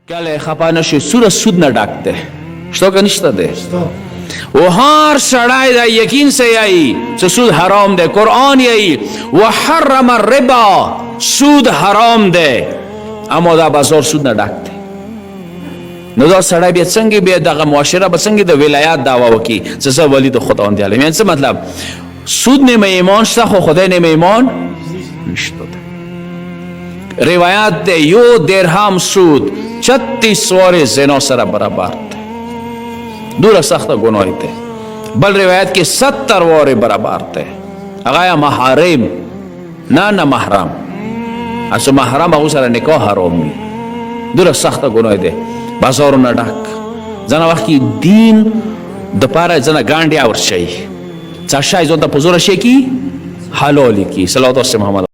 کله خپه نشي سود نه ډک دی شته که نشته دی و هر سړی دا یقین سے یایی چې سود حرام دی قرآن یایی وحرم الربا سود حرام دی اما دا بازار سود نه ډک دی نو دا سړی بیا څنګه بیا دغه معاشره به څنګه د ولایت دعوا وکړي چې زه ولی د خداوند یم یعنی څه مطلب سود نیمه ایمان شته خو خدای نیمه ایمان نشته روایت ده 1 درهم سود 36 وار زنا سره برابر ده دوره سخت گناه ده بل روایت کې 70 وار برابر ده هغه محرم نه محرم اسو محرم هغه سره نکاح حرام دی دوره سخت گناه ده بازار نه ډک ځنه وخت کې دین د پاره ځنه ګانډي اور شي څه شي ځو د پزور شي کی حلال کی صلوات والسلام محمد